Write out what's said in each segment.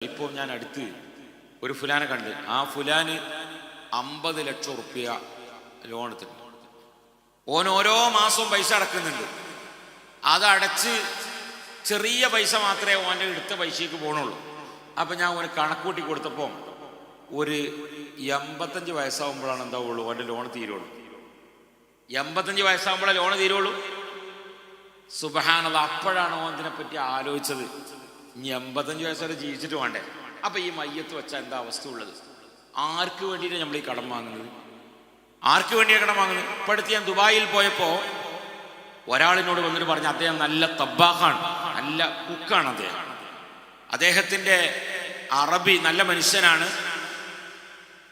ഇപ്പോൾ ഞാൻ അടുത്ത് ഒരു ഫുലാനെ കണ്ട്, ആ ഫുലാന് 50 ലക്ഷം റുപ്യ ലോൺ എടുത്തിട്ടുണ്ട്. ഓൻ ഓരോ മാസവും പൈസ അടക്കുന്നുണ്ട്. അതടച്ച് ചെറിയ പൈസ മാത്രമേ ഓൻ്റെ എടുത്ത പൈസയ്ക്ക് പോകണുള്ളൂ. അപ്പം ഞാൻ ഓന് കണക്കൂട്ടി കൊടുത്തപ്പോൾ ഒരു 85 വയസ്സാകുമ്പോഴാണ് എന്താവുള്ളൂ ഓൻ്റെ ലോൺ തീരുള്ളൂ. 85 വയസ്സാകുമ്പോഴേ ലോൺ തീരുള്ളൂ. സുബ്ഹാനല്ലാഹ്, അപ്പോഴാണ് ഓൻ ഇതിനെപ്പറ്റി ആലോചിച്ചത്. ഇനി 85 വയസ്സ് വരെ ജീവിച്ചിട്ട് വേണ്ടേ? അപ്പം ഈ മയ്യത്ത് വെച്ചാൽ എന്താ അവസ്ഥ ഉള്ളത്? ആർക്ക് വേണ്ടിയിട്ടാണ് നമ്മൾ ഈ കടം വാങ്ങുന്നത്? ആർക്ക് വേണ്ടിയാണ് കടം വാങ്ങുന്നത്? ഇപ്പം അടുത്ത് ഞാൻ ദുബായിൽ പോയപ്പോൾ ഒരാളിനോട് വന്നിട്ട് പറഞ്ഞു, അദ്ദേഹം നല്ല തബ്ബാഖാണ്, നല്ല കുക്കാണ് അദ്ദേഹത്തിൻ്റെ അറബി നല്ല മനുഷ്യനാണ്.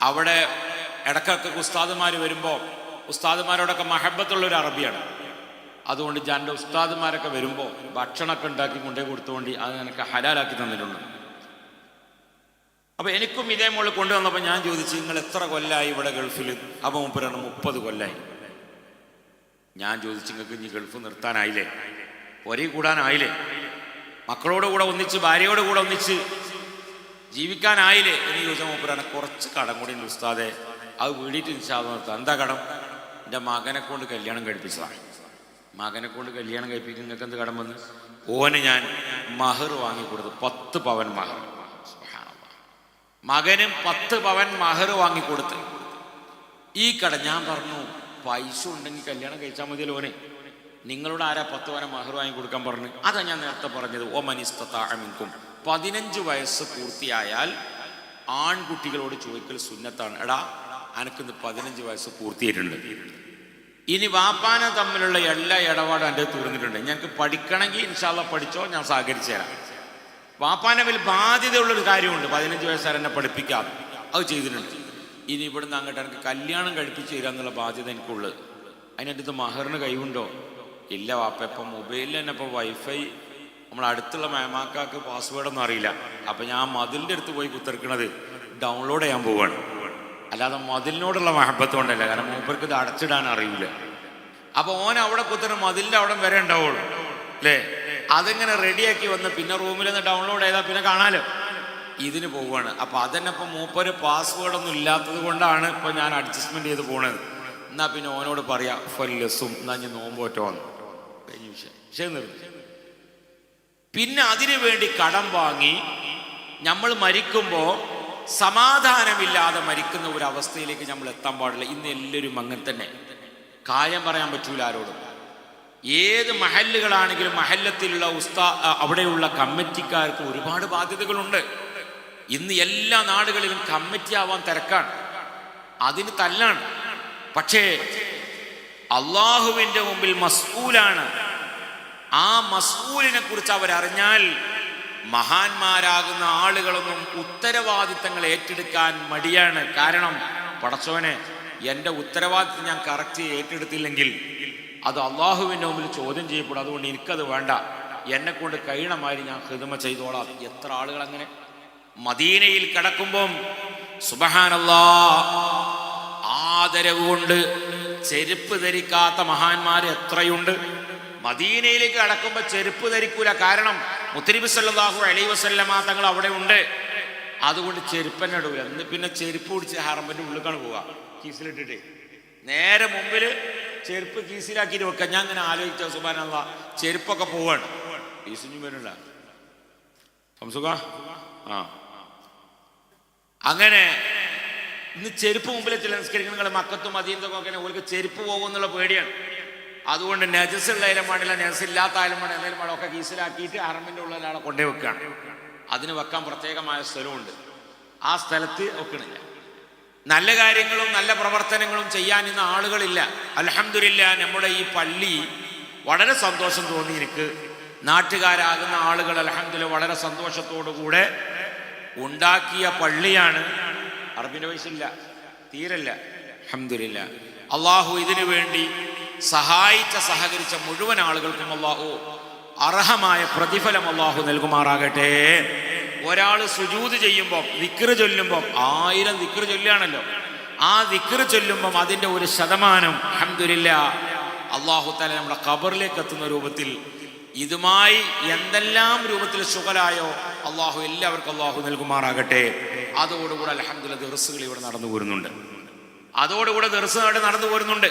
അവിടെ ഇടയ്ക്കൊക്കെ ഉസ്താദുമാർ വരുമ്പോൾ ഉസ്താദുമാരോടൊക്കെ മഹബത്തുള്ളൊരു അറബിയാണ്. അതുകൊണ്ട് എൻ്റെ ഉസ്താദുമാരൊക്കെ വരുമ്പോൾ ഭക്ഷണമൊക്കെ ഉണ്ടാക്കി കൊണ്ടേ കൊടുത്തുകൊണ്ട് അത് എനിക്ക് ഹലാലാക്കി തന്നിട്ടുണ്ട്. അപ്പോൾ എനിക്കും ഇതേ മോളിൽ കൊണ്ടുവന്നപ്പോൾ ഞാൻ ചോദിച്ചു, നിങ്ങൾ എത്ര കൊല്ലമായി ഇവിടെ ഗൾഫിൽ? അപ്പോൾ മൂപ്പരാണ് 30 കൊല്ലമായി. ഞാൻ ചോദിച്ചു, നിങ്ങൾക്ക് ഇനി ഗൾഫ് നിർത്താനായില്ലേ? ഒരേ കൂടാനായില്ലേ? മക്കളോട് കൂടെ ഒന്നിച്ച് ഭാര്യയോട് കൂടെ ഒന്നിച്ച് ജീവിക്കാനായില്ലേ എന്ന് ചോദിച്ചാൽ മൂപ്പരാണ്, കുറച്ച് കടം കൂടി ഉണ്ട് ഉസ്താദെ, അത് വീടിയിട്ട് ഇൻഷാല്ലാഹ് നിർത്താം. എന്താ കടം? എൻ്റെ മകനെ കൊണ്ട് കല്യാണം കഴിപ്പിച്ചതാണ്. മകനെ കൊണ്ട് കല്യാണം കഴിപ്പിക്കും, നിങ്ങൾക്ക് എന്ത് കടം വന്ന്? ഓന് ഞാൻ മഹർ വാങ്ങിക്കൊടുത്തു, 10 പവൻ മഹർ. മകനും 10 പവൻ മഹർ വാങ്ങിക്കൊടുത്ത്. ഈ കട ഞാൻ പറഞ്ഞു, പൈസ ഉണ്ടെങ്കിൽ കല്യാണം കഴിച്ചാൽ മതിയല്ലോ ഓനെ. നിങ്ങളോട് ആരാ 10 പവൻ മഹർ വാങ്ങിക്കൊടുക്കാൻ പറഞ്ഞു? അതാ ഞാൻ നേരത്തെ പറഞ്ഞത്. ഒമൻ ഇസ്തതാഅ മിൻകും, 15 വയസ്സ് പൂർത്തിയായാൽ ആൺകുട്ടികളോട് ചോദിക്കൽ സുന്നത്താണ്. എടാ അനക്കിന്ന് 15 വയസ്സ് പൂർത്തിയായിട്ടുണ്ട്, ഇനി വാപ്പാന തമ്മിലുള്ള എല്ലാ ഇടപാടും എൻ്റെ തീർന്നിട്ടുണ്ട്, ഞങ്ങൾക്ക് പഠിക്കണമെങ്കിൽ ഇൻഷാല്ലാഹ് പഠിച്ചോ, ഞാൻ സഹകരിച്ചു തരാം. വാപ്പാനെ വലിയ ബാധ്യതയുള്ളൊരു കാര്യമുണ്ട്, 15 വയസ്സുകാരെ എന്നെ പഠിപ്പിക്കാതെ, അത് ചെയ്തിട്ടുണ്ട്. ഇനി ഇവിടുന്ന് അങ്ങോട്ട് എനിക്ക് കല്യാണം കഴിപ്പിച്ച് തരിക എന്നുള്ള ബാധ്യത എനിക്കുള്ളത്. അതിനടുത്ത് ഇത് മഹറിന് കഴിവുണ്ടോ? ഇല്ല വാപ്പ. ഇപ്പം മൊബൈലിൽ തന്നെ ഇപ്പോൾ വൈഫൈ നമ്മളടുത്തുള്ള മേമാക്കാക്ക് പാസ്വേഡൊന്നും അറിയില്ല. അപ്പം ഞാൻ മതിലിൻ്റെ അടുത്ത് പോയി കുത്തിറക്കണത് ഡൗൺലോഡ് ചെയ്യാൻ പോവുകയാണ്. അല്ലാതെ മതിലിനോടുള്ള മഹബത്ത് കൊണ്ടല്ല, കാരണം മൂപ്പർക്ക് ഇത് അടച്ചിടാൻ അറിയില്ല. അപ്പോൾ ഓൻ അവിടെ കുത്തിട്ട് മതിലിൻ്റെ അവിടെ വരെ ഉണ്ടാവുള്ളൂ അല്ലേ? അതിങ്ങനെ റെഡിയാക്കി വന്ന് പിന്നെ റൂമിൽ നിന്ന് ഡൗൺലോഡ് ചെയ്താൽ പിന്നെ കാണാലോ. ഇതിന് പോവുകയാണ്. അപ്പം അതന്നെ ഇപ്പം മൂപ്പര് പാസ്വേഡൊന്നും ഇല്ലാത്തത് കൊണ്ടാണ് ഇപ്പം ഞാൻ അഡ്ജസ്റ്റ്മെൻറ്റ് ചെയ്ത് പോണത്. എന്നാൽ പിന്നെ ഓനോട് പറയാം ഫല്ലസും, എന്നാ ഞാൻ നോമ്പോറ്റോ വന്നു കഴിഞ്ഞ വിഷയം നിർത്തി. പിന്നെ അതിനു വേണ്ടി കടം വാങ്ങി നമ്മൾ മരിക്കുമ്പോൾ സമാധാനമില്ലാതെ മരിക്കുന്ന ഒരു അവസ്ഥയിലേക്ക് നമ്മൾ എത്താൻ പാടില്ല. ഇന്ന് എല്ലാവരും അങ്ങനെ തന്നെ. കാര്യം പറയാൻ പറ്റൂല ആരോടും. ഏത് മഹല്ലുകളാണെങ്കിലും മഹല്ലത്തിലുള്ള അവിടെയുള്ള കമ്മിറ്റിക്കാർക്ക് ഒരുപാട് ബാധ്യതകളുണ്ട്. ഇന്ന് എല്ലാ നാടുകളിലും കമ്മിറ്റി ആവാൻ തിരക്കാണ്, അതിന് തല്ലാണ്. പക്ഷേ അള്ളാഹുവിൻ്റെ മുമ്പിൽ മസ്ഊലാണ്. ആ മസ്ഊലിനെ കുറിച്ച് അവരറിഞ്ഞാൽ മഹാന്മാരാകുന്ന ആളുകളൊന്നും ഉത്തരവാദിത്തങ്ങൾ ഏറ്റെടുക്കാൻ മടിയാണ്. കാരണം പടച്ചോനെ, എൻ്റെ ഉത്തരവാദിത്തം ഞാൻ കറക്റ്റ് ഏറ്റെടുത്തില്ലെങ്കിൽ അത് അള്ളാഹുവിൻ്റെ മുമ്പിൽ ചോദ്യം ചെയ്യപ്പെടും. അതുകൊണ്ട് എനിക്കത് വേണ്ട, എന്നെ കൊണ്ട് കഴിയണമാതിരി ഞാൻ ഖിദ്മ ചെയ്തോളാം. എത്ര ആളുകൾ അങ്ങനെ മദീനയിൽ കിടക്കുമ്പം സുബ്ഹാനല്ലാഹ് ആദരവ് കൊണ്ട് ചെരുപ്പ് ധരിക്കാത്ത മഹാന്മാർ എത്രയുണ്ട്. മദീനയിലേക്ക് കടക്കുമ്പോൾ ചെരുപ്പ് ധരിക്കൂല, കാരണം മുത്തനബി സല്ലല്ലാഹു അലൈഹി വസല്ലമ തങ്ങൾ അവിടെ ഉണ്ട്. അതുകൊണ്ട് ചെരുപ്പന്നെ ഇടൂല. എന്ന് പിന്നെ ചെരുപ്പ് പിടിച്ച് ഹറമിൻ്റെ ഉള്ളിലേക്കാണ് പോവുക, കീസിലിട്ടിട്ട്. നേരെ മുമ്പിൽ ചെരുപ്പ് കീസിലാക്കിയിട്ട് വെക്കാം. ഞാൻ അങ്ങനെ ആലോചിച്ച സുബ്ഹാനല്ലാഹ്, ചെരുപ്പൊക്കെ പോവാണ്, കീസിനും വരില്ല. സംസുഖ അങ്ങനെ ഇന്ന് ചെരുപ്പ് മുമ്പിൽ ചില നിസ്കരിക്കുന്ന മക്കത്തും മദീനത്തൊക്കെ ഒക്കെ ഓർക്ക് ചെരുപ്പ് പോകുമെന്നുള്ള പേടിയാണ്. അതുകൊണ്ട് നജസുള്ള ആയാലും പാടില്ല, നജസില്ലാത്ത ആയാലും പാടില്ല, എന്തെങ്കിലും പാടില്ല, ഒക്കെ കീസിലാക്കിയിട്ട് ഹറമിൻ്റെ ഉള്ളിലാണ് കൊണ്ടേ വെക്കുകയാണ്. അതിന് വെക്കാൻ പ്രത്യേകമായ സ്ഥലമുണ്ട്, ആ സ്ഥലത്ത് വെക്കണില്ല. നല്ല കാര്യങ്ങളും നല്ല പ്രവർത്തനങ്ങളും ചെയ്യാൻ ഇന്ന് ആളുകളില്ല. അൽഹംദുലില്ലാഹ്, നമ്മുടെ ഈ പള്ളി വളരെ സന്തോഷം തോന്നി എനിക്ക്. നാട്ടുകാരാകുന്ന ആളുകൾ അൽഹംദുലില്ലാഹ് വളരെ സന്തോഷത്തോടു കൂടെ ഉണ്ടാക്കിയ പള്ളിയാണ്. അറബിൻ്റെ പൈസ ഇല്ല, തീരല്ല. അൽഹംദുലില്ലാഹ്, അള്ളാഹു ഇതിനു വേണ്ടി സഹകരിച്ച മുഴുവൻ ആളുകൾക്കും അള്ളാഹു അർഹമായ പ്രതിഫലം അള്ളാഹു നൽകുമാറാകട്ടെ. ഒരാൾ സുജൂദ് ചെയ്യുമ്പോൾ ദിക്ർ ചൊല്ലുമ്പോൾ 1000 ദിക്ർ ചൊല്ലുകയാണല്ലോ, ആ ദിക്ർ ചൊല്ലുമ്പം അതിൻ്റെ 1% അൽഹംദുലില്ലാഹ് അള്ളാഹു തആല നമ്മുടെ ഖബറിലേക്ക് എത്തുന്ന രൂപത്തിൽ ഇതുമായി എന്തെല്ലാം രൂപത്തിൽ ശുഗലായോ അള്ളാഹു എല്ലാവർക്കും അള്ളാഹു നൽകുമാറാകട്ടെ. അതോടുകൂടെ അൽഹംദുലില്ലാഹ് ദർസുകൾ ഇവിടെ നടന്നു പോരുന്നുണ്ട്. അതോടുകൂടെ ദർസ് നടന്നു പോരുന്നുണ്ട്.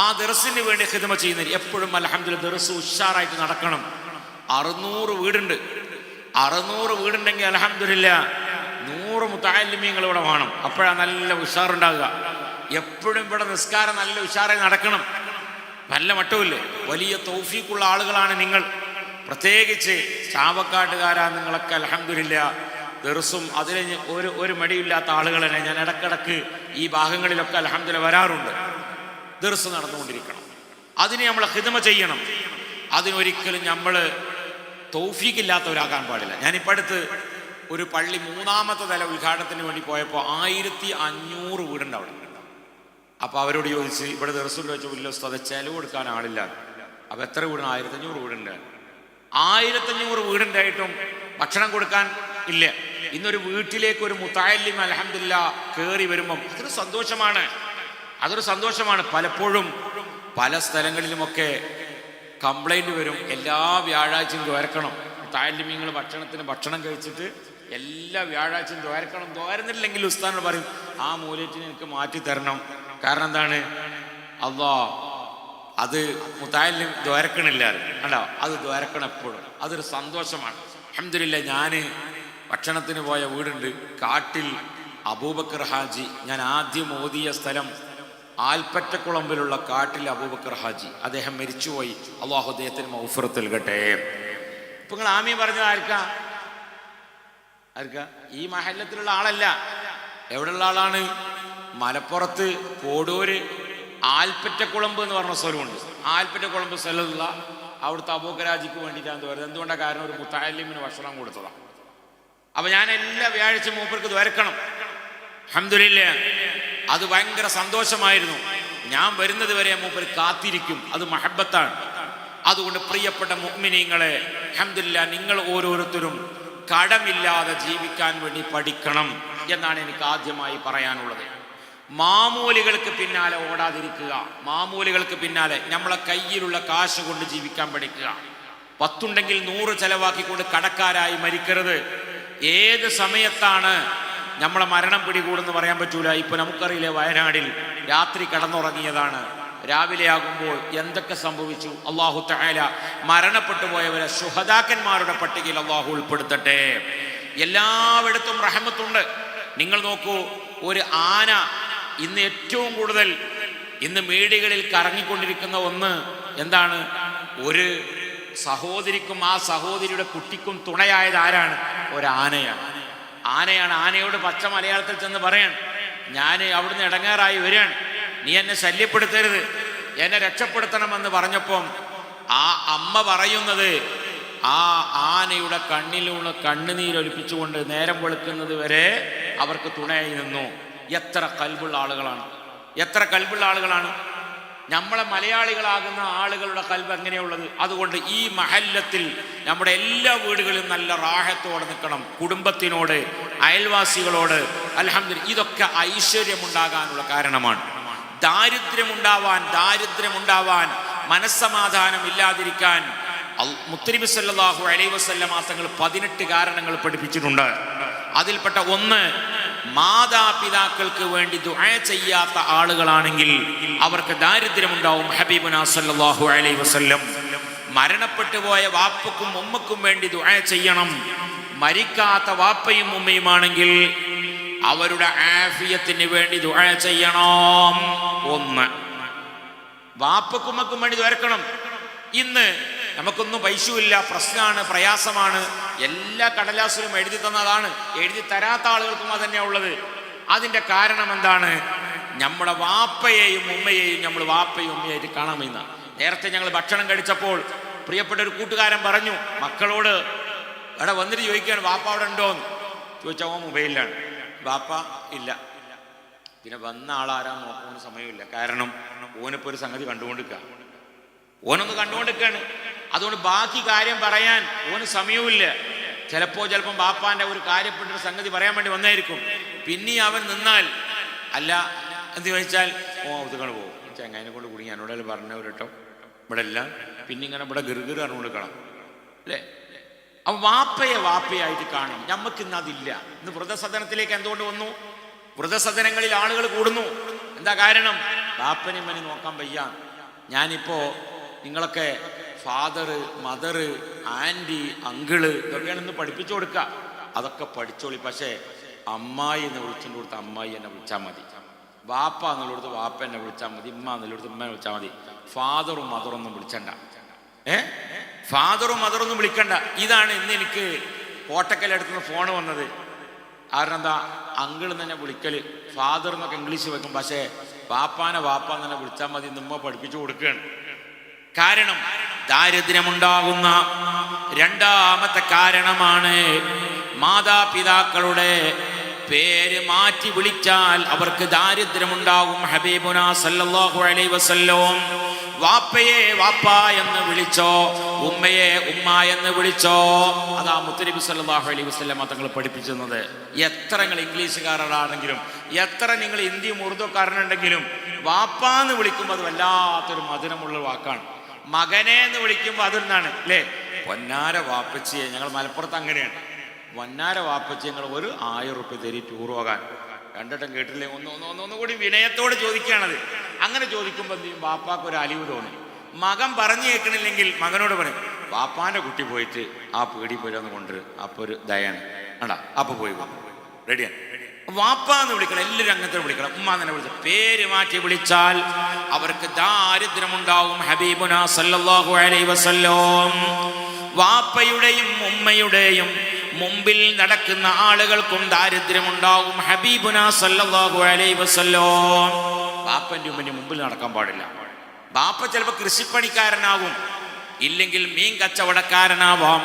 ആ ദർസിന് വേണ്ടി ഖിദ്മ ചെയ്യുന്നവർ എപ്പോഴും അൽഹംദുലില്ലാഹ് ദർസ് ഉഷാറായിട്ട് നടക്കണം. 600 വീടുണ്ട്. 600 വീടുണ്ടെങ്കിൽ അൽഹംദുലില്ലാഹ് 100 മുതഅല്ലിമീങ്ങൾ ഇവിടെ വേണം. അപ്പോഴാണ് നല്ല ഉഷാറുണ്ടാകുക. എപ്പോഴും ഇവിടെ നിസ്കാരം നല്ല ഉഷാറായി നടക്കണം. നല്ല മട്ടമില്ലേ? വലിയ തൗഫീഖുള്ള ആളുകളാണ് നിങ്ങൾ. പ്രത്യേകിച്ച് ചാവക്കാട്ടുകാരാ നിങ്ങളൊക്കെ അൽഹംദുലില്ലാഹ് ദർസും അതിന് ഒരു മടിയില്ലാത്ത ആളുകൾ തന്നെ. ഞാൻ ഇടക്കിടക്ക് ഈ ഭാഗങ്ങളിലൊക്കെ അൽഹംദുലില്ലാഹ് വരാറുണ്ട്. ദർസ് നടന്നുകൊണ്ടിരിക്കണം. അതിന് നമ്മൾ ഖിദ്മ ചെയ്യണം. അതിനൊരിക്കലും നമ്മൾ തൗഫീഖില്ലാത്തവരാകാൻ പാടില്ല. ഞാനിപ്പോൾ അടുത്ത് ഒരു പള്ളി 3ാമത്തെ തല ഉദ്ഘാടനത്തിന് വേണ്ടി പോയപ്പോൾ 1500 വീടുണ്ട് അവിടെ. അപ്പോൾ അവരോട് ചോദിച്ച് ഇവിടെ ദർസുൽ വെച്ച് വലിയ ഉസ്താദ് ചെലവ് കൊടുക്കാൻ ആളില്ല. അപ്പോൾ എത്ര വീടാണ്? 1500 വീടുണ്ട്. 1500 വീടുണ്ടായിട്ടും ഭക്ഷണം കൊടുക്കാൻ ഇല്ല. ഇന്നൊരു വീട്ടിലേക്ക് ഒരു മുതഅല്ലിം അൽഹംദുലില്ലാഹ് കയറി വരുമ്പം അതൊരു സന്തോഷമാണ്. അതൊരു സന്തോഷമാണ്. പലപ്പോഴും പല സ്ഥലങ്ങളിലുമൊക്കെ കംപ്ലൈൻറ്റ് വരും. എല്ലാ വ്യാഴാഴ്ചയും ദ്വാരക്കണം. മുതഅല്ലിമീങ്ങൾ ഭക്ഷണം കഴിച്ചിട്ട് എല്ലാ വ്യാഴാഴ്ചയും ദ്വാരക്കണം. ദ്വാരുന്നില്ലെങ്കിൽ ഉസ്താദിനോട് പറയും ആ മൂല്യത്തിന് എനിക്ക് മാറ്റി തരണം. കാരണം എന്താണ്? അത് മുതഅല്ലിം ദ്വാരക്കണില്ല അല്ല, അത് ദ്വാരക്കണം എപ്പോഴും. അതൊരു സന്തോഷമാണ്. അൽഹംദുലില്ലാഹ് ഞാൻ ഭക്ഷണത്തിന് പോയ വീടുണ്ട് കാട്ടിൽ. അബൂബക്കർ ഹാജി, ഞാൻ ആദ്യം ഓതിയ സ്ഥലം ആൽപ്പറ്റക്കുളമ്പിലുള്ള കാട്ടിൽ അബൂബക്കർ ഹാജി. അദ്ദേഹം മരിച്ചുപോയി. അള്ളാഹു അദ്ദേഹത്തിന് മഗ്ഫിറത്ത് നൽകട്ടെ. ഇപ്പൊ നിങ്ങൾ ആമീൻ പറഞ്ഞത് ആർക്കാ? ഈ മഹല്ലത്തിലുള്ള ആളല്ല. എവിടെയുള്ള ആളാണ്? മലപ്പുറത്ത് കോടൂര് ആൽപ്പറ്റക്കുളമ്പ് എന്ന് പറഞ്ഞ സ്ഥലമുണ്ട്. ആൽപ്പറ്റക്കുളമ്പ് സ്ഥലമുള്ള അവിടുത്തെ അബൂബക്കർ ഹാജിക്ക് വേണ്ടിയിട്ടാണ് വരുന്നത്. എന്തുകൊണ്ടാണ്? കാരണം ഒരു മുതഅല്ലിമിന് ഭക്ഷണം കൊടുത്തതാണ്. അപ്പൊ ഞാൻ എല്ലാ വ്യാഴാഴ്ച മൂപ്പർക്ക് ദ്വാരക്കണം. അൽഹംദുലില്ലാഹ് അത് ഭയങ്കര സന്തോഷമായിരുന്നു. ഞാൻ വരുന്നത് വരെ മൂപ്പർ കാത്തിരിക്കും. അത് മഹബത്താണ്. അതുകൊണ്ട് പ്രിയപ്പെട്ട മുഅ്മിനീങ്ങളെ, അൽഹംദുലില്ലാഹ് നിങ്ങൾ ഓരോരുത്തരും കടമില്ലാതെ ജീവിക്കാൻ വേണ്ടി പഠിക്കണം എന്നാണ് എനിക്ക് ആദ്യമായി പറയാനുള്ളത്. മാമൂലികൾക്ക് പിന്നാലെ ഓടാതിരിക്കുക. മാമൂലികൾക്ക് പിന്നാലെ നമ്മളെ കയ്യിലുള്ള കാശ് കൊണ്ട് ജീവിക്കാൻ പഠിക്കുക. 10 ഉണ്ടെങ്കിൽ 100 ചെലവാക്കിക്കൊണ്ട് കടക്കാരായി മരിക്കരുത്. ഏത് സമയത്താണ് നമ്മളെ മരണം പിടികൂടെന്ന് പറയാൻ പറ്റൂല. ഇപ്പൊ നമുക്കറിയില്ലേ, വയനാടിൽ രാത്രി കടന്നുറങ്ങിയതാണ്. രാവിലെ ആകുമ്പോൾ എന്തൊക്കെ സംഭവിച്ചു. അല്ലാഹു തആല മരണപ്പെട്ടു പോയവരെ ശുഹദാക്കന്മാരുടെ പട്ടികയിൽ അല്ലാഹു ഉൾപ്പെടുത്തട്ടെ. എല്ലായിടത്തും റഹ്മത്തുണ്ട്. നിങ്ങൾ നോക്കൂ, ഒരു ആന ഇന്ന് ഏറ്റവും കൂടുതൽ ഇന്ന് മീഡിയകളിൽ കറങ്ങിക്കൊണ്ടിരിക്കുന്ന ഒന്ന് എന്താണ്? ഒരു സഹോദരിക്കും ആ സഹോദരിയുടെ കുട്ടിക്കും തുണയായത് ആരാണ്? ഒരാനയാണ്. ആനയോട് പച്ച മലയാളത്തിൽ ചെന്ന് പറയാൻ, ഞാൻ അവിടുന്ന് ഇടങ്ങേറായി വരികയാണ്, നീ എന്നെ ശല്യപ്പെടുത്തരുത്, എന്നെ രക്ഷപ്പെടുത്തണമെന്ന് പറഞ്ഞപ്പം ആ അമ്മ പറയുന്നത്, ആ ആനയുടെ കണ്ണിലുള്ള കണ്ണുനീരൊലിപ്പിച്ചുകൊണ്ട് നേരം വെളുക്കുന്നത് വരെ അവർക്ക് തുണയായി നിന്നു. എത്ര കൽബുള്ള ആളുകളാണ്! എത്ര കൽബുള്ള ആളുകളാണ്! നമ്മളെ മലയാളികളാകുന്ന ആളുകളുടെ കൽബ് എങ്ങനെയുള്ളത്? അതുകൊണ്ട് ഈ മഹല്ലത്തിൽ നമ്മുടെ എല്ലാ വീടുകളിലും നല്ല റാഹത്തോടെ നിൽക്കണം. കുടുംബത്തിനോട്, അയൽവാസികളോട്. അൽഹംദുലില്ലാഹ് ഇതൊക്കെ ഐശ്വര്യമുണ്ടാകാനുള്ള കാരണമാണ്. ദാരിദ്ര്യമുണ്ടാവാൻ മനസ്സമാധാനം ഇല്ലാതിരിക്കാൻ മുത്തനബി സല്ലല്ലാഹു അലൈഹി വസല്ലം തങ്ങൾ 18 കാരണങ്ങൾ പഠിപ്പിച്ചിട്ടുണ്ട്. അതിൽപ്പെട്ട ഒന്ന്, മാതാപിതാക്കൾക്ക് വേണ്ടി ദുആ ചെയ്യാത്ത ആളുകളാണെങ്കിൽ അവർക്ക് ദാരിദ്ര്യമുണ്ടാവും. ഹബീബുനാ സല്ലല്ലാഹു അലൈഹി വസല്ലം മരണപ്പെട്ടു പോയ വാപ്പക്കും ഉമ്മക്കും വേണ്ടി ദുആ ചെയ്യണം. മരിക്കാത്ത വാപ്പയും ഉമ്മയുമാണെങ്കിൽ അവരുടെ ആഫിയത്തിന് വേണ്ടി ദുആ ചെയ്യണം. ഒന്ന്, വാപ്പക്കും ഉമ്മക്കും വേണ്ടി ദുആക്കണം. ഇന്ന് നമുക്കൊന്നും പൈസയില്ല, പ്രശ്നമാണ്, പ്രയാസമാണ്. എല്ലാ കടലാസിലും എഴുതി തന്നതാണ്. എഴുതി തരാത്ത ആളുകൾക്കും അതന്നെയാണ് ഉള്ളത്. അതിൻ്റെ കാരണം എന്താണ്? നമ്മുടെ വാപ്പയെയും ഉമ്മയെയും നമ്മൾ വാപ്പയും ഉമ്മയായിട്ട് കാണാമെന്ന. നേരത്തെ ഞങ്ങൾ ഭക്ഷണം കഴിച്ചപ്പോൾ പ്രിയപ്പെട്ട ഒരു കൂട്ടുകാരൻ പറഞ്ഞു, മക്കളോട് അവിടെ വന്നിട്ട് ചോദിക്കുകയാണ്, വാപ്പ അവിടെ ഉണ്ടോന്ന് ചോദിച്ചാൽ ഓൻ മൊബൈലിലാണ്. വാപ്പ ഇല്ല. പിന്നെ വന്ന ആളാരാന്ന് നോക്കാൻ സമയമില്ല. കാരണം ഓനിപ്പോൾ ഒരു സംഗതി ഓനൊന്ന് കണ്ടുകൊണ്ടിരിക്കുകയാണ്. അതുകൊണ്ട് ബാക്കി കാര്യം പറയാൻ ഓന് സമയവുമില്ല. ചിലപ്പം ബാപ്പാന്റെ ഒരു കാര്യപ്പെട്ടൊരു സംഗതി പറയാൻ വേണ്ടി വന്നായിരിക്കും. പിന്നെ അവൻ നിന്നാൽ അല്ല എന്ന് ചോദിച്ചാൽ ഒതുക്കണം പോകും. ചെങ്ങായിനെ കൊണ്ട് കുടുങ്ങി എന്നോട് പറഞ്ഞവർ കേട്ടോ ഇവിടെ എല്ലാം പിന്നെ ഇങ്ങനെ ഇവിടെ ഗിർഗിർ അറിഞ്ഞു കൊടുക്കണം അല്ലേ. അപ്പൊ വാപ്പയെ വാപ്പയായിട്ട് കാണണം. നമുക്ക് ഇന്ന് അതില്ല. ഇന്ന് വൃദ്ധസദനത്തിലേക്ക് എന്തുകൊണ്ട് വന്നു? വൃദ്ധസദനങ്ങളിൽ ആളുകൾ കൂടുന്നു. എന്താ കാരണം? വാപ്പനെയും മനെ നോക്കാൻ വയ്യ. ഞാനിപ്പോ നിങ്ങളൊക്കെ ഫാദറ്, മദറ്, ആൻറ്റി, അങ്കിള് ഇതൊക്കെയാണെന്ന് പഠിപ്പിച്ചു കൊടുക്കുക. അതൊക്കെ പഠിച്ചോളി. പക്ഷേ അമ്മായി എന്ന് വിളിച്ചിട്ട് കൊടുത്ത് അമ്മായി എന്നെ വിളിച്ചാൽ മതി. വാപ്പ എന്നുള്ളടുത്ത് വാപ്പ എന്നെ വിളിച്ചാൽ മതി. ഉമ്മ എന്നുള്ളടുത്ത് ഉമ്മ വിളിച്ചാൽ മതി. ഫാദറും മദറൊന്നും വിളിച്ചണ്ട. ഫാദറും മദറൊന്നും വിളിക്കണ്ട. ഇതാണ് ഇന്ന് എനിക്ക് കോട്ടക്കലെടുത്തുനിന്ന് ഫോണ് വന്നത്. കാരണം എന്താ? അങ്കിൾ തന്നെ വിളിക്കല്. ഫാദർ എന്നൊക്കെ ഇംഗ്ലീഷ് വെക്കും. പക്ഷേ വാപ്പാനെ വാപ്പ തന്നെ വിളിച്ചാൽ മതി നമ്മ പഠിപ്പിച്ചു കൊടുക്കുകയാണ്. കാരണം ദാരിദ്ര്യമുണ്ടാകുന്ന രണ്ടാമത്തെ കാരണമാണ് മാതാപിതാക്കളുടെ പേര് മാറ്റി വിളിച്ചാൽ അവർക്ക് ദാരിദ്ര്യമുണ്ടാകും. ഹബീബുനാ സല്ലല്ലാഹു അലൈഹി വസല്ലം വാപ്പയെ വാപ്പ എന്ന് വിളിച്ചോ, ഉമ്മയെ ഉമ്മ എന്ന് വിളിച്ചോ. അതാ മുത്തനബി സല്ലല്ലാഹു അലൈഹി വസല്ലം തങ്ങൾ പഠിപ്പിച്ചത്. എത്ര നിങ്ങൾ ഇംഗ്ലീഷുകാരാണെങ്കിലും, എത്ര നിങ്ങൾ ഹിന്ദിയും ഉറുദുക്കാരനുണ്ടെങ്കിലും, വാപ്പ എന്ന് വിളിക്കുമ്പോൾ അത് വല്ലാത്തൊരു മധുരമുള്ള വാക്കാണ്. മകനെ എന്ന് വിളിക്കുമ്പോൾ അതൊന്നാണ് അല്ലേ? പൊന്നാര വാപ്പച്ചിയെ, ഞങ്ങൾ മലപ്പുറത്ത് അങ്ങനെയാണ്. പൊന്നാര വാപ്പച്ചി ഞങ്ങൾ ഒരു 1000 റുപ്യ തരി ടൂർ പോകാൻ. രണ്ടിട്ടും കേട്ടില്ലേ? ഒന്നുകൂടി വിനയത്തോട് ചോദിക്കുകയാണത്. അങ്ങനെ ചോദിക്കുമ്പോൾ എന്ത് ചെയ്യും? വാപ്പാക്ക് ഒരു അലിവ് തോന്നും. മകൻ പറഞ്ഞു കേൾക്കണില്ലെങ്കിൽ മകനോട് പറയും, വാപ്പാന്റെ കുട്ടി പോയിട്ട് ആ പേടി പോയിന്ന് കൊണ്ടുവരും. അപ്പൊ ഒരു ദയാണ് ആണ്ടാ, അപ്പൊ പോയി റെഡിയാണ്. വാപ്പ എന്ന് വിളിക്കണം. എല്ലാവരും അങ്ങനത്തെ വിളിക്കണം. ഉമ്മ തന്നെ വിളിച്ച പേര് മാറ്റി വിളിച്ചാൽ അവർക്ക് ദാരിദ്ര്യമുണ്ടാവും. ഹബീബുനാ സല്ലല്ലാഹു അലൈഹി വസല്ലം വാപ്പയുടെയും ഉമ്മയുടെയും മുമ്പിൽ നടക്കുന്ന ആളുകൾക്കും ദാരിദ്ര്യമുണ്ടാകും. ഹബീബുനാ സല്ലല്ലാഹു അലൈഹി വസല്ലം ബാപ്പന്റെ ഉമ്മന്റെ മുമ്പിൽ നടക്കാൻ പാടില്ല. ബാപ്പ ചിലപ്പോൾ കൃഷിപ്പണിക്കാരനാകും, ഇല്ലെങ്കിൽ മീൻ കച്ചവടക്കാരനാവാം,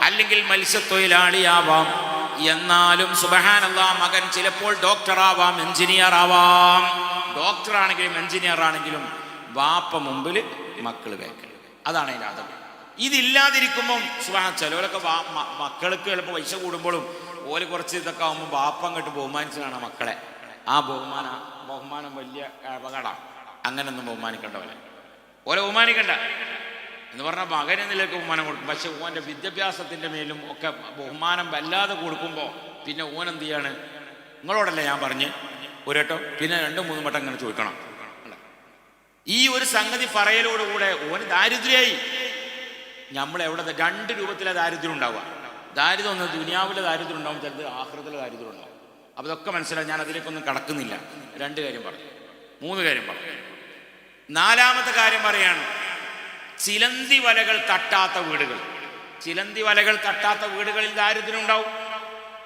അല്ലെങ്കിൽ മത്സ്യത്തൊഴിലാളിയാവാം. എന്നാലും സുബ്ഹാനല്ലാഹ് മകൻ ചിലപ്പോൾ ഡോക്ടറാവാം, എഞ്ചിനീയർ ആവാം. ഡോക്ടറാണെങ്കിലും എഞ്ചിനീയർ ആണെങ്കിലും ബാപ്പ മുമ്പിൽ മക്കള് കേൾക്കണം. അതാണ് അതിൻ്റെ അതം. ഇതില്ലാതിരിക്കുമ്പം ചിലവരൊക്കെ മക്കൾക്ക് ചിലപ്പോൾ പൈസ കൂടുമ്പോഴും ഓല് കുറച്ച് ഇതൊക്കെ ആകുമ്പോൾ ബാപ്പ അങ്ങോട്ട് ബഹുമാനിച്ചതാണ് മക്കളെ. ആ ബഹുമാനം വലിയ അപകടമാണ്. അങ്ങനൊന്നും ബഹുമാനിക്കേണ്ട പോലെ ഓലെ ബഹുമാനിക്കണ്ട എന്ന് പറഞ്ഞാൽ മകൻ എന്നിലേക്ക് ബഹുമാനം കൊടുക്കും. പക്ഷെ ഓൻ്റെ വിദ്യാഭ്യാസത്തിൻ്റെ മേലും ഒക്കെ ബഹുമാനം വല്ലാതെ കൊടുക്കുമ്പോൾ പിന്നെ ഓൻ എന്ത് ചെയ്യാണ്? നിങ്ങളോടല്ലേ ഞാൻ പറഞ്ഞ് ഒരു വട്ടം, പിന്നെ 2-3 വട്ടം ഇങ്ങനെ ചോദിക്കണം. ഈ ഒരു സംഗതി പറയലോടുകൂടെ ഓന് ദാരിദ്ര്യമായി. നമ്മളെവിടെ 2 രൂപത്തിലെ ദാരിദ്ര്യം ഉണ്ടാവുക. ദാരിദ്ര്യം ഒന്ന് ദുനിയാവിലെ ദാരിദ്ര്യം ഉണ്ടാവും, ചിലത് ആഖിറത്തിലെ ദാരിദ്ര്യം ഉണ്ടാവും. അപ്പോൾ ഇതൊക്കെ മനസ്സിലായി. ഞാൻ അതിലേക്കൊന്നും കടക്കുന്നില്ല. 2 കാര്യം പറഞ്ഞു, 3 കാര്യം പറഞ്ഞു. 4ാമത്തെ കാര്യം പറയാണ്, ചിലന്തി വലകൾ തട്ടാത്ത വീടുകൾ. ചിലന്തി വലകൾ തട്ടാത്ത വീടുകളിൽ ദാരിദ്ര്യം ഉണ്ടാവും.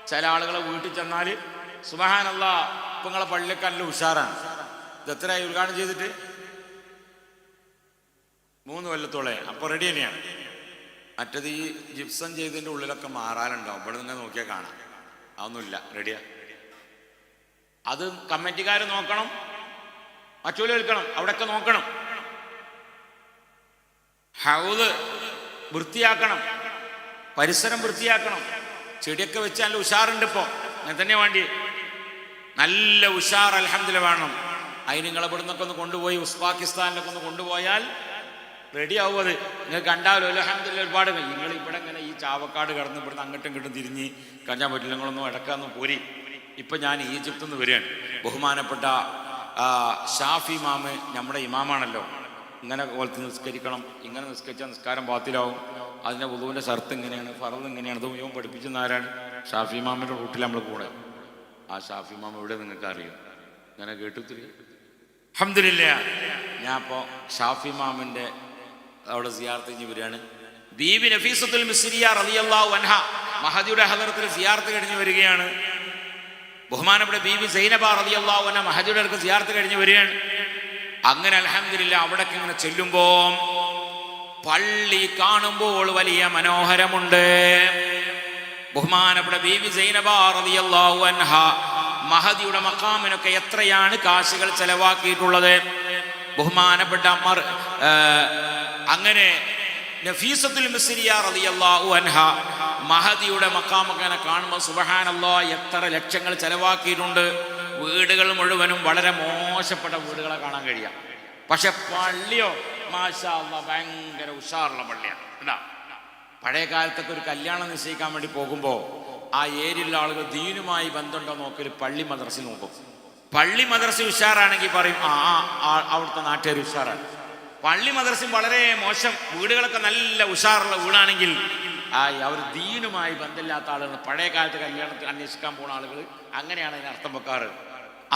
ചില ആളുകളെ വീട്ടിൽ ചെന്നാൽ സുബ്ഹാനല്ലാഹ് ഇപ്പം നിങ്ങളെ പള്ളിയൊക്കെ നല്ല ഉഷാറാണ്. ഇത് എത്രയായി ഉദ്ഘാടനം ചെയ്തിട്ട്? 3 കൊല്ലത്തോളെ. അപ്പോൾ റെഡി തന്നെയാണ്. മറ്റത് ഈ ജിപ്സം ചെയ്തതിൻ്റെ ഉള്ളിലൊക്കെ മാറാനുണ്ടാവും. ഇവിടെ നിങ്ങൾ നോക്കിയാൽ കാണാം. അതൊന്നുമില്ല, റെഡിയാ. അത് കമ്മിറ്റിക്കാർ നോക്കണം, മറ്റൊരു കേൾക്കണം, അവിടെയൊക്കെ നോക്കണം. ഹൗദ് വൃത്തിയാക്കണം, പരിസരം വൃത്തിയാക്കണം. ചെടിയൊക്കെ വെച്ച് നല്ല ഉഷാറുണ്ട്. ഇപ്പോൾ അങ്ങനെ തന്നെ വേണ്ടി നല്ല ഉഷാർ അൽഹംദുലില്ലാഹ് വേണം. അതിന് നിങ്ങൾ ഇവിടെ നിന്നൊക്കെ ഒന്ന് കൊണ്ടുപോയി ഉസ്ബെക്കിസ്ഥാനിലൊക്കെ ഒന്ന് കൊണ്ടുപോയാൽ റെഡി ആവും. അത് നിങ്ങൾ കണ്ടാലോ അൽഹംദുലില്ലാഹ് ഒരുപാട്. നിങ്ങൾ ഇവിടെ ഇങ്ങനെ ഈ ചാവക്കാട് കടന്ന് ഇവിടുന്ന് അങ്ങോട്ടും ഇങ്ങോട്ടും തിരിഞ്ഞ് കഴിഞ്ഞാൽ പറ്റില്ല. നിങ്ങളൊന്നും ഇടക്കാന്ന് പോരി. ഇപ്പം ഞാൻ ഈജിപ്തിൽ നിന്ന് വരികയാണ്. ബഹുമാനപ്പെട്ട ഷാഫി ഇമാമ് നമ്മുടെ ഇമാമാണല്ലോ. ഇങ്ങനെ പോലത്തെ നിസ്കരിക്കണം, ഇങ്ങനെ നിസ്കരിച്ചാൽ നിസ്കാരം ബാത്തിലാവും. അതിൻ്റെ വുളുവിൻ്റെ ഷർത്ത് ഇങ്ങനെയാണ്, ഫറദ് ഇങ്ങനെയാണ്. അത് മുഴുവൻ പഠിപ്പിച്ചെന്ന് ആരാണ്? ഷാഫി ഇമാമിൻ്റെ റൂട്ടിൽ നമ്മൾ കൂടെ. ആ ഷാഫി ഇമാം എവിടെ നിങ്ങൾക്ക് അറിയും? ഇങ്ങനെ കേട്ടിത്തിരി. അൽഹംദുലില്ലാഹ് ഞാൻ ഇപ്പോൾ ഷാഫി ഇമാമിൻ്റെ അവിടെ സിയാറത്ത് കഴിഞ്ഞ് വരികയാണ്. ബീബി നഫീസത്തുൽ മിസ്രിയ റളിയല്ലാഹു അൻഹ മഹദിയുടെ ഹദറത്തിൽ സിയാറത്ത് കഴിഞ്ഞ് വരികയാണ്. ബഹുമാനപ്പെട്ട ബീബി സൈനബ റളിയല്ലാഹു അൻഹ മഹദിയുടെ അടുത്ത് സിയാറത്ത് കഴിഞ്ഞ് വരികയാണ്. അങ്ങനെ അൽഹംദുലില്ലാഹ് അവിടേക്ക് ഇങ്ങനെ ചെല്ലുമ്പോൾ പള്ളി കാണുമ്പോൾ വലിയ മനോഹരമുണ്ട്. ബഹുമാനപ്പെട്ട ബീബി സൈനബ റളിയല്ലാഹു അൻഹ മഹദിയുടെ മഖാമിനൊക്കെ എത്രയാണ് കാശുകൾ ചെലവാക്കിയിട്ടുള്ളത്. ബഹുമാനപ്പെട്ട അങ്ങനെ നഫീസത്തുൽ മിസ്രിയ റളിയല്ലാഹു അൻഹ മഹദിയുടെ മഖാമൊക്കെ കാണുമ്പോൾ സുബ്ഹാനല്ലാഹ് എത്ര ലക്ഷങ്ങൾ ചെലവാക്കിയിട്ടുണ്ട്. വീടുകൾ മുഴുവനും വളരെ മോശപ്പെട്ട വീടുകളെ കാണാൻ കഴിയാം. പക്ഷെ പള്ളിയോ മാഷാ അല്ലാഹ് ഭയങ്കര ഉഷാറുള്ള പള്ളിയാണ്. പഴയ കാലത്തൊക്കെ ഒരു കല്യാണം നിശ്ചയിക്കാൻ വേണ്ടി പോകുമ്പോൾ ആ ഏരിയയിലുള്ള ആളുകൾ ദീനുമായി ബന്ധമുണ്ടോ നോക്കൽ പള്ളി മദ്രസ നോക്കും. പള്ളി മദ്രസ ഉഷാറാണെങ്കിൽ പറയും അവിടുത്തെ നാട്ടുകാർ ഉഷാറാണ്. പള്ളി മദ്രസയും വളരെ മോശം, വീടുകളൊക്കെ നല്ല ഉഷാറുള്ള വീടാണെങ്കിൽ അവർ ദീനുമായി ബന്ധമില്ലാത്ത ആളുകൾ, പഴയ കാലത്ത് കല്യാണത്തിൽ അന്വേഷിക്കാൻ പോകുന്ന ആളുകൾ, അങ്ങനെയാണ് അതിന് അർത്ഥം വെക്കാറ്.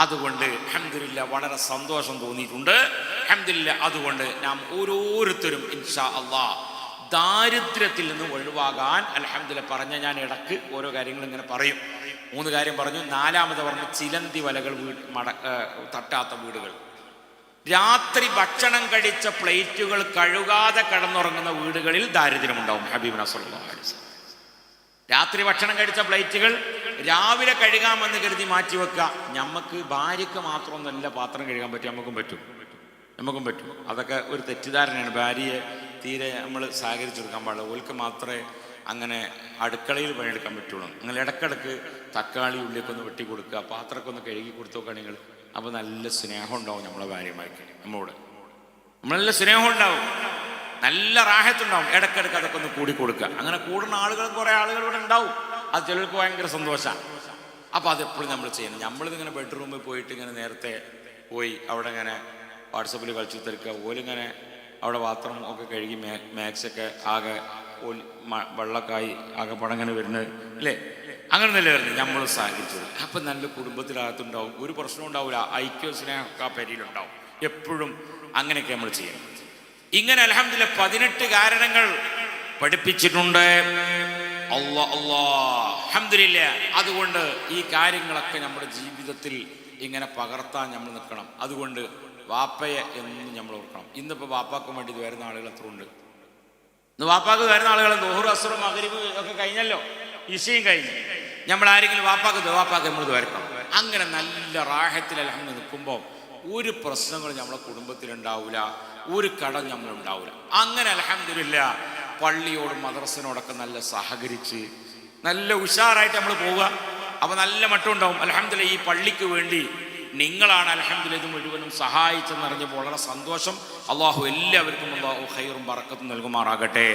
അതുകൊണ്ട് അൽഹംദുലില്ലാ വളരെ സന്തോഷം തോന്നിയിട്ടുണ്ട്. അൽഹംദുലില്ലാ അതുകൊണ്ട് നാം ഓരോരുത്തരും ഇൻഷാ അല്ലാഹ് ദാരിദ്ര്യത്തിൽ നിന്ന് ഒഴിവാകാൻ അൽഹംദുലില്ലാ പറഞ്ഞ ഞാൻ ഇടക്ക് ഓരോ കാര്യങ്ങൾ ഇങ്ങനെ പറയും. 3 കാര്യം പറഞ്ഞു. 4ാമത് പറഞ്ഞു ചിലന്തി വലകൾ തട്ടാത്ത വീടുകൾ. രാത്രി ഭക്ഷണം കഴിച്ച പ്ലേറ്റുകൾ കഴുകാതെ കിടന്നുറങ്ങുന്ന വീടുകളിൽ ദാരിദ്ര്യമുണ്ടാവും. ഹബീബുനാ സ്വല്ലല്ലാഹു അലൈഹി വസല്ലം രാത്രി ഭക്ഷണം കഴിച്ച പ്ലേറ്റുകൾ രാവിലെ കഴുകാമെന്ന് കരുതി മാറ്റി വെക്കുക. നമുക്ക് ഭാര്യയ്ക്ക് മാത്രമൊന്നല്ല പാത്രം കഴുകാൻ പറ്റും, നമുക്കും പറ്റും. അതൊക്കെ ഒരു തെറ്റിദ്ധാരണയാണ്. ഭാര്യയെ തീരെ നമ്മൾ സഹകരിച്ചു കൊടുക്കാൻ പാടില്ല. ഓൽക്ക് മാത്രമേ അങ്ങനെ അടുക്കളയിൽ പണിയെടുക്കാൻ പറ്റുള്ളൂ. നിങ്ങൾ ഇടക്കിടക്ക് തക്കാളി ഉള്ളിയൊക്കെ ഒന്ന് വെട്ടി കൊടുക്കുക, പാത്രമൊക്കെ ഒന്ന് കഴുകി കൊടുത്തു നോക്കുക നിങ്ങൾ. അപ്പോൾ നല്ല സ്നേഹം ഉണ്ടാവും നമ്മളെ ഭാര്യമാർക്ക്. നമ്മളോട് നല്ല സ്നേഹം ഉണ്ടാവും, നല്ല റാഹത്തുണ്ടാവും. ഇടക്കിടക്ക് അതൊക്കെ ഒന്ന് കൂടി കൊടുക്കുക. അങ്ങനെ കൂടുന്ന ആളുകൾ കുറേ ആളുകൾ ഇവിടെ ഉണ്ടാവും. അത് ചിലർക്ക് ഭയങ്കര സന്തോഷമാണ്. അപ്പോൾ അതെപ്പോഴും നമ്മൾ ചെയ്യണം. നമ്മളിതിങ്ങനെ ബെഡ്റൂമിൽ പോയിട്ട് ഇങ്ങനെ നേരത്തെ പോയി അവിടെ ഇങ്ങനെ വാട്സപ്പിൽ കളിച്ചു തിരക്കുക. ഓലിങ്ങനെ അവിടെ പാത്രം ഒക്കെ കഴുകി മാക്സൊക്കെ ആകെ വെള്ളക്കായി ആകെ പടങ്ങനെ വരുന്നത് അല്ലേ? അങ്ങനെ നല്ല വരുന്നത് നമ്മൾ സഹകരിച്ചു. അപ്പം നല്ല കുടുംബത്തിനകത്തുണ്ടാവും, ഒരു പ്രശ്നം ഉണ്ടാവില്ല, ഐക്യവും സ്നേഹമൊക്കെ ആ പരിയിലുണ്ടാവും. എപ്പോഴും അങ്ങനെയൊക്കെ നമ്മൾ ചെയ്യണം. ഇങ്ങനെ അൽഹംദുലില്ലാ 18 കാരണങ്ങൾ പഠിപ്പിച്ചിട്ടുണ്ട്. അൽഹംദുലില്ലാ. അതുകൊണ്ട് ഈ കാര്യങ്ങളൊക്കെ നമ്മുടെ ജീവിതത്തിൽ ഇങ്ങനെ പകർത്താൻ നമ്മൾ നിൽക്കണം. അതുകൊണ്ട് വാപ്പയെ എന്നും നമ്മൾ ഓർക്കണം. ഇന്നിപ്പോൾ വാപ്പാക്ക് വേണ്ടി വരുന്ന ആളുകൾ എത്ര ഉണ്ട്? ഇന്ന് വാപ്പാക്ക് വരുന്ന ആളുകൾ ദുഹർ അസ്ർ മഗ്രിബ് ഒക്കെ കഴിഞ്ഞല്ലോ, ഇശയും കഴിഞ്ഞു. നമ്മൾ ആരെങ്കിലും വാപ്പാക്ക് നമ്മൾ വരക്കണം. അങ്ങനെ നല്ല റാഹത്തിൽ അൽഹംദുലില്ലാ നിൽക്കുമ്പോൾ ഒരു പ്രശ്നങ്ങളും നമ്മളെ കുടുംബത്തിലുണ്ടാവില്ല, ഒരു കടം നമ്മളുണ്ടാവില്ല. അങ്ങനെ അൽഹംദുലില്ലാ പള്ളിയോടും മദ്രസനോടൊക്കെ നല്ല സഹകരിച്ച് നല്ല ഉഷാറായിട്ട് നമ്മൾ പോവുക. അപ്പോൾ നല്ല മട്ടം ഉണ്ടാവും. അൽഹംദുലില്ലാ ഈ പള്ളിക്ക് വേണ്ടി നിങ്ങളാണ് അൽഹംദുലില്ലാ ഇത് മുഴുവനും സഹായിച്ചെന്നറിഞ്ഞപ്പോൾ വളരെ സന്തോഷം. അള്ളാഹു എല്ലാവർക്കും അള്ളാഹു ഖൈറും ബറക്കത്തും നൽകുമാറാകട്ടെ.